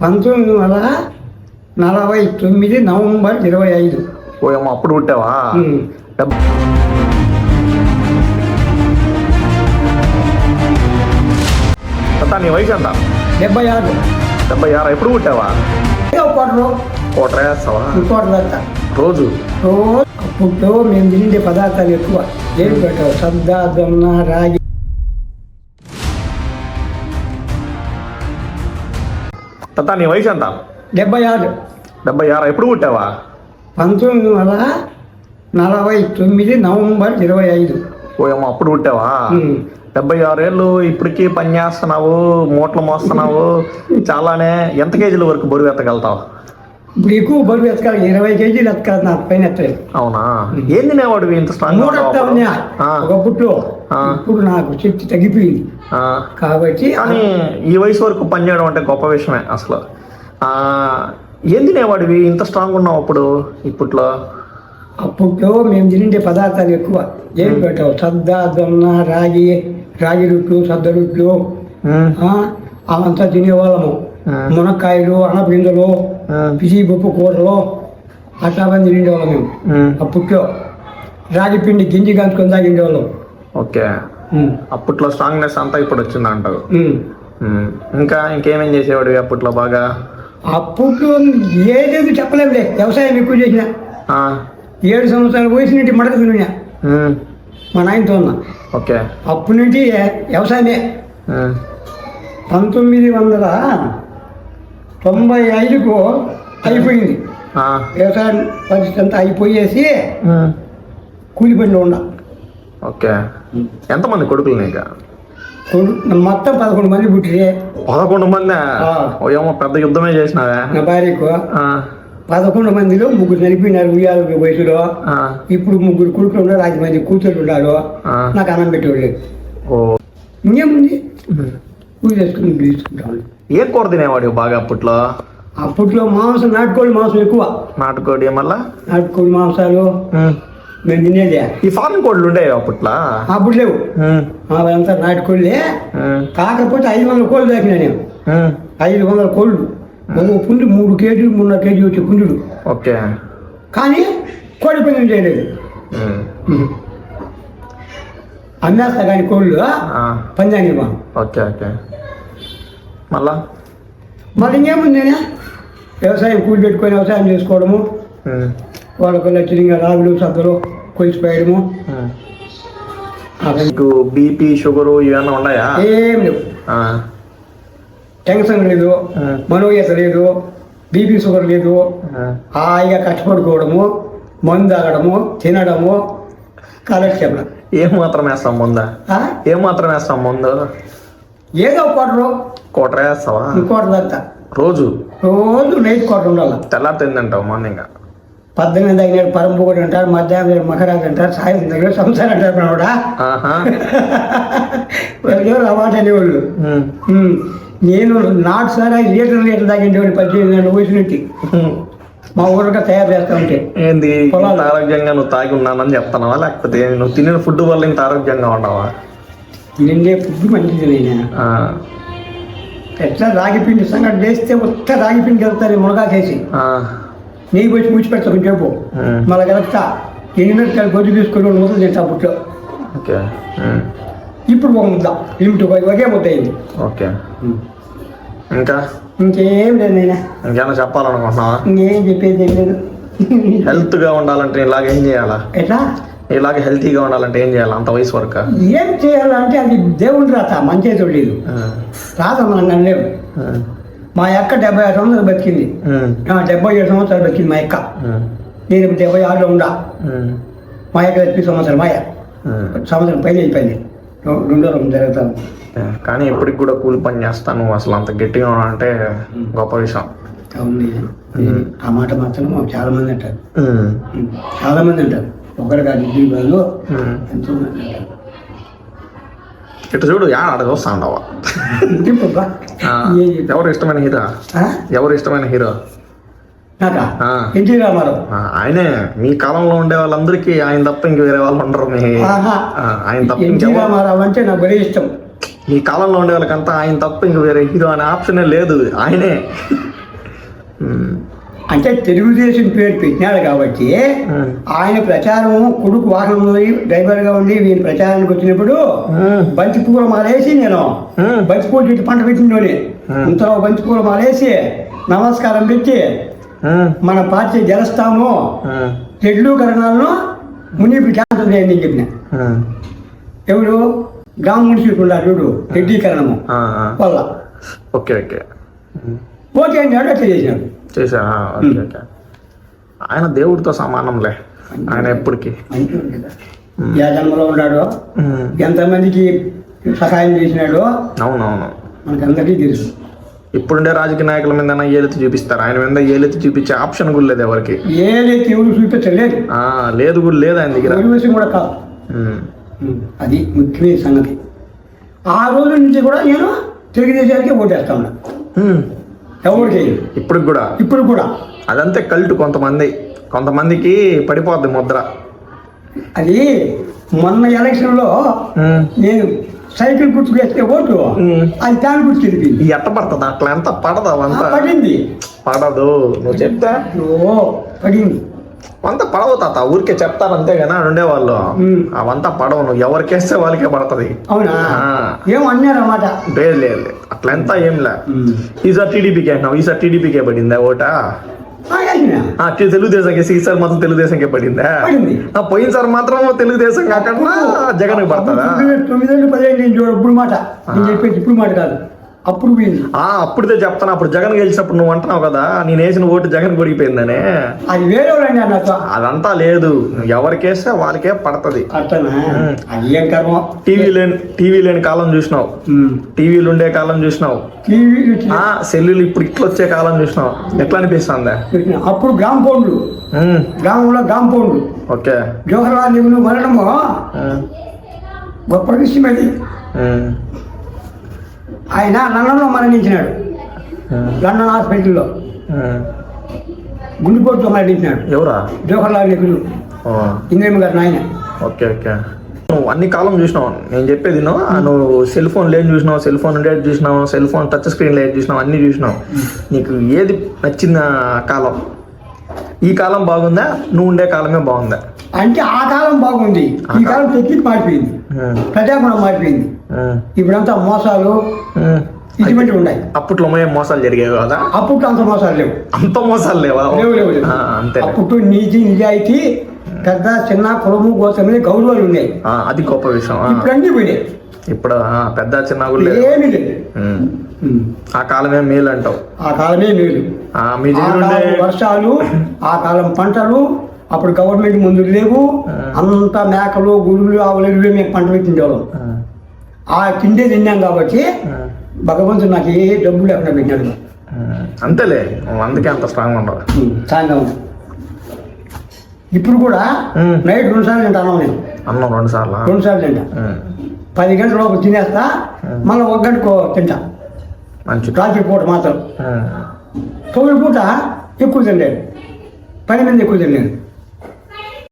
1949 November 25. ఓయమ్మ అప్పుడు పుట్టావా? నీ వయసు ఎంత? 76. 76. ఎప్పుడు పుట్టావా? కోటర వేస్తావా? రోజు అప్పుడు మేము తిండే పదార్థాలు ఎక్కువ. ఏమి పెట్టావు? సద్ద, జొన్న, రాగి. నీ వయసు ఎంత? 76. 76. ఎప్పుడు పుట్టావా? 1949 నవంబర్ 25. ఓయమ్మ అప్పుడు పుట్టావా? 76 ఏళ్ళు ఇప్పటికీ పని చేస్తున్నావు, మూటలు మోస్తున్నావు. చాలానే. ఎంత కేజీల వరకు బరువు ఎత్తగలుగుతావు? ఇప్పుడు ఎక్కువ బరువు ఎత్తకాలి. 20 కేజీలు ఎత్తకాలి. నాకు పైన ఎత్తలేదు. అవునా? ఏం తినేవాడు ఇంత స్ట్రాంగ్? ఒకప్పుడు. ఇప్పుడు నాకు శక్తి తగ్గిపోయింది కాబట్టి. కానీ ఈ వయసు వరకు పని చేయడం అంటే గొప్ప విషయమే అసలు. ఏం తినేవాడివి ఇంత స్ట్రాంగ్ ఉన్నావు అప్పుడు? ఇప్పట్లో మేము తిండే పదార్థాలు ఎక్కువ. ఏమి పెట్టావు? సద్ద, జొన్న, రాగి రొట్లు, సద్ద రొట్లు అవంతా తినేవాళ్ళము. మునక్కాయలు, అనపిందలు, పిసి పప్పు కూరలు అట్లా మంది తినేవాళ్ళం మేము అప్పట్లో. రాగి పిండి గింజి కాంచుకొని తాగిండేవాళ్ళం. ఓకే. అప్పట్లో స్ట్రాంగ్నెస్ అంతా ఇప్పుడు వచ్చింది అంటారు. ఇంకేమేం చేసేవాడు అప్పట్లో బాగా? అప్పట్లో ఏదేది చెప్పలేములే. వ్యవసాయం ఎక్కువ చేసిన. 7 సంవత్సరాల వయసు నుండి మడక తిన్నా మా నాయనతో ఉన్నా. ఓకే. అప్పటి నుండి వ్యవసాయమే. 1995కు అయిపోయింది వ్యవసాయం పరిస్థితి అంతా. అయిపోయేసి కూలి పనిలో ఉన్నా. ఓకే. ఎంతమంది కొడుకులు నీకు? మొత్తం 11 మంది పుట్టిరే. 11 మంది? ఏమో పెద్ద యుద్ధమే చేసినావే. నా భార్యకు 11 మందిలో 3 చనిపోయినారు ఉయ్యాల వయసులో. ఇప్పుడు 3 కొడుకులు ఉన్నారు. 5 మంది కూతురు ఉన్నారు. నాకు అన్నం పెట్టేవాళ్ళు. ఇంకేముంది? పూజ చేసుకుని తీసుకుంటాం. ఏ కూర తినేవాడు బాగా అప్పట్లో? అప్పట్లో మాంసం, నాటుకోడి మాంసం ఎక్కువ. నాటుకోడి మళ్ళా? నాటుకోడి మాంసాలు మేము తినేదే. ఈ ఫారెన్ కోళ్ళు ఉండేవి అప్పట్లో? అప్పుడు లేవు. అవంతా నాటుకోళ్ళే. కాకపోతే 500 కోళ్ళు దాకినా నేను. 500 కోళ్ళు. ఒక పుండు 3 కేజీలు 3.5 కేజీ వచ్చే పుంజుడు. ఓకే. కానీ కోడి పని చేయలేదు. అమ్మేస్తా కానీ కోళ్ళు పంజాని. ఓకే. ఓకే. మళ్ళీ ఇంకేముంది? వ్యవసాయం కూలి పెట్టుకొని వ్యవసాయం చేసుకోవడము. వాళ్ళకు లక్షణంగా రాగులు, సద్దలు కొలిసిపోయడము. మీకు బీపీ, షుగరు ఇవన్నీ ఉన్నాయా? ఏం లేవు. టెన్షన్ లేదు, మనోవ్యత లేదు, బీపీ షుగర్ లేదు. హాయిగా కష్టపడుకోవడము, మందు తాగడము, తినడము, కాలక్షేపం. ఏం మాత్రం వేస్తాం ముందా? ఏం మాత్రం వేస్తాం ముందు? ఏదో కోటర వేస్తావా? కోట తాగుతా. రోజు నైట్ కోట ఉండాలి. తెల్లారి తిందంటావు మార్నింగ్? 18 తగినాడు పరంపు కూడా అంటారు, మధ్యాహ్నం మకరాజు అంటారు, సాయంత్రం దగ్గర సంసారం అంటారు. ఎవరు అవాట అనేవాళ్ళు. నేను నాటు సారా లీటర్ తాగిండేవాడిని 18 వయసు నుంచి. మా ఊరిగా తయారు చేస్తా ఉంటే. ఏంది ఆరోగ్యంగా నువ్వు తాగి ఉన్నానని చెప్తున్నావా, లేకపోతే నువ్వు తినే ఫుడ్ వల్ల ఇంత ఆరోగ్యంగా ఉన్నావా? తినే ఫుడ్ మంచిది. నేను ఎట్లా రాగి పిండి సంగతి వేస్తే ఒక్క రాగి పిండి కలుపుతాను మునగాకేసి నెయ్యి వచ్చి ముచ్చి పెడతా కొంచెంసేపు. మళ్ళీ కలుపుతా. ఎన్నిమిరకాయలు గొడ్డు తీసుకొని 2 ముద్దలు తింటా అప్పట్లో. ఇప్పుడు ఒక ముద్ద లిమిట్ ఒకే ముద్ద అయింది. ఓకే. ఇంకేం లేదు. నేను ఇంకేమైనా చెప్పాలనుకుంటున్నావా? ఇంకేం చెప్పేది లేదు. హెల్త్గా ఉండాలంటే ఇలాగ ఏం చేయాలా? ఎట్లా? ఇలాగ హెల్తీగా ఉండాలంటే ఏం చేయాలి అంత వయసు వరకు? ఏం చేయాలంటే అది దేవుడి రాత, మంచిగా చూడలేదు. రాత మనం లేవు. మా అక్క 76 సంవత్సరాలు బతికింది. 77 సంవత్సరాలు బతికింది మా అక్క. నేను 76లో ఉండా. మా అక్క 30 సంవత్సరాలు. మా సంవత్సరం పైన అయిపోయింది. 2 రోజులు జరుగుతాను. కానీ ఇప్పటికి కూడా కూలి పని చేస్తాను. అసలు అంత గట్టిగా ఉన్నానంటే గొప్ప విషయం. అవును. ఆ మాట మాత్రం చాలా మంది అంటారు. చాలా మంది అంటారు. ఒకరు కాదు, 2 కాదు, ఎంతో మంది అంటారు. ఇటు చూడు, ఆడ చూస్తా ఉండవా? ఎవరు ఇష్టమైన హీరో? నాకా? ఎన్టీ రామారావు. ఆయనే. మీ కాలంలో ఉండే వాళ్ళందరికీ ఆయన తప్ప ఇంక వేరే వాళ్ళు ఉండరు. ఆయన తప్ప ఎన్టీ రామారావు అంటే నాకు భలే ఇష్టం. మీ కాలంలో ఉండే వాళ్ళకంతా ఆయన తప్ప ఇంక వేరే హీరో అనే ఆప్షనే లేదు. ఆయనే. అంటే తెలుగుదేశం పేరు పెట్టినాడు కాబట్టి ఆయన ప్రచారం కొడుకు వాహనంలో డ్రైవర్గా ఉండి వీళ్ళ ప్రచారానికి వచ్చినప్పుడు బంతిపూల మాలేసి నేను బంతిపూల చెట్టు పంట పెట్టినోని ఇంతలో బంతిపూల మాలేసి నమస్కారం పెట్టి మన పార్టీ గెలుస్తాము చెట్లు కరణాలను మునిపి క్యాన్సల్ చేయండి అని చెప్పిన. ఎవరు గ్రామ మున్సిపల్ ఉన్నారు చూడు రెడ్డీకరణము వల్ల ఓకే ఓకే ఓకే అన్నాడు. అట్లా చేసినాడు. చేసా ఓకే ఓకే. ఆయన దేవుడితో సమానంలే ఆయన ఎప్పటికీ. ఏ జన్మలో ఉన్నాడు, ఎంతమందికి సహాయం చేసినాడో అవునవును మనకందరికీ తెలుసు. ఇప్పుడుండే రాజకీయ నాయకుల మీద ఏలెత్తి చూపిస్తారు, ఆయన మీద ఏలెత్తి చూపించే ఆప్షన్ కూడా లేదు ఎవరికి. ఏదైతే ఎవరు చూపించలేదు, లేదు కూడా లేదు ఆయన దగ్గర. విషయం కూడా కాదు. అది ముఖ్యమైన సంగతి. ఆ రోజు నుంచి కూడా నేను తెలుగుదేశానికి ఓటేస్తా ఉన్నా. ఎవరికి ఇప్పుడు కూడా అదంతే కల్ట్. కొంతమందికి పడిపోద్ది ముద్ర. అది మొన్న ఎలక్షన్లో నేను సైకిల్ గుర్తు వేస్తే ఓటు అది దాని గుర్తు తెలిపింది. ఎట్ట పడుతుంది అట్లా? ఎంత పడదు అవంతా? పడింది. పడదు నువ్వు చెప్తా. పడింది అవంతా పడవు తాత, ఊరికే చెప్తారు అంతేగాని ఉండేవాళ్ళు. అవంతా పడవు, నువ్వు ఎవరికేస్తే వాళ్ళకే పడుతుంది. అవునా? ఏం అన్నారన్నమాట? లేదు లేదు అట్లా ఎంత ఏం లే. ఈసారి టీడీపీకి అంటున్నావు, ఈసారి టీడీపీకే పడిందా ఓటా? తెలుగుదేశంకి ఈసారి మాత్రం తెలుగుదేశంకే పడిందా? పోయినసారి మాత్రం తెలుగుదేశం కాకుండా జగన్ కి పడుతుందా? 9-15 ఇప్పుడు మాట చెప్పేసి, ఇప్పుడు మాట కాదు, అప్పుడు పోయింది. అప్పుడే చెప్తాను. అప్పుడు జగన్ గెలిచినప్పుడు నువ్వు అంటున్నావు కదా నేను వేసిన ఓటు జగన్ కొడిగిపోయిందని. అది వేరే అదంతా లేదు, ఎవరికేస్తే వాళ్ళకే పడుతుంది. టీవీ లేని కాలం చూసినావు, టీవీలు ఉండే కాలం చూసినావు, సెల్లులు ఇప్పుడు ఇట్లా వచ్చే కాలం చూసినావు. ఎట్లా అనిపిస్తుంది? అప్పుడు గ్రామంలో కాంపౌండ్లు ఓకే. జవహర్లాల్ నెహ్రూ మరణము గొప్ప విషయం అది. ఆయన లండన్లో మరణించినాడు, లండన్ హాస్పిటల్లో గుండెపోటుతో మరణించినాడు. ఎవరా? జవహర్లాల్ నెహ్రూ, ఇందిరమ్మ గారు నాయన. Okay okay. నువ్వు అన్ని కాలం చూసినావు. నేను చెప్పేది నువ్వు సెల్ ఫోన్ లేని చూసినావు, సెల్ ఫోన్ ఉండేది చూసినావు, సెల్ ఫోన్ టచ్ స్క్రీన్ లేదు చూసినావు, అన్ని చూసినావు. నీకు ఏది నచ్చిన కాలం? ఈ కాలం బాగుందా, నువ్వు ఉండే కాలమే బాగుందా? అంటే ఆ కాలం బాగుంది, ఈ కాలం టెక్నిక్ మారిపోయింది, ప్రజాగుణం మారిపోయింది. ఇప్పుడంతా మోసాలు ఇటువంటివి ఉన్నాయి. అప్పట్లో మోసాలు జరిగేవి కదా? అప్పట్లో అంత మోసాలు లేవు. అంత మోసాలు లేవా? లేవు. అంతే. అప్పుడు నీతి నిజాయితీ, పెద్ద చిన్న కులము గోత్రమే గౌరవాలు ఉన్నాయి. అది గొప్ప విషయం. ఇప్పుడు అన్ని పోయినాయి. ఇప్పుడు పెద్ద చిన్న ఏమీ లేదు. ఆ కాలమే మేలు అంటావు? ఆ కాలమే మేలు. మీ వర్షాలు, ఆ కాలం పంటలు, అప్పుడు గవర్నమెంట్ మందులు లేవు, అంతా మేకలు గురువులు ఆవులు మేము పంట పెట్టిండేవాళ్ళం. ఆ తిండే తిన్నాం కాబట్టి భగవంతుడు నాకు ఏ డబ్బులు లేకుండా పెట్టినాడు. అంతేలే, అందుకే అంత స్ట్రాంగ్ ఉండవు. స్ట్రాంగ్గా ఉంది. ఇప్పుడు కూడా నైట్ 2 సార్లు తింటాను నేను. అన్నం 2 సార్లు తింటా. 10 గంటల లోపు తినేస్తా, మళ్ళీ 1 గంటకు తింటా. రాత్రి పూట మాత్రం. 9 పూట ఎక్కువ తినలేదు, 10 మంది ఎక్కువ తినలేదు.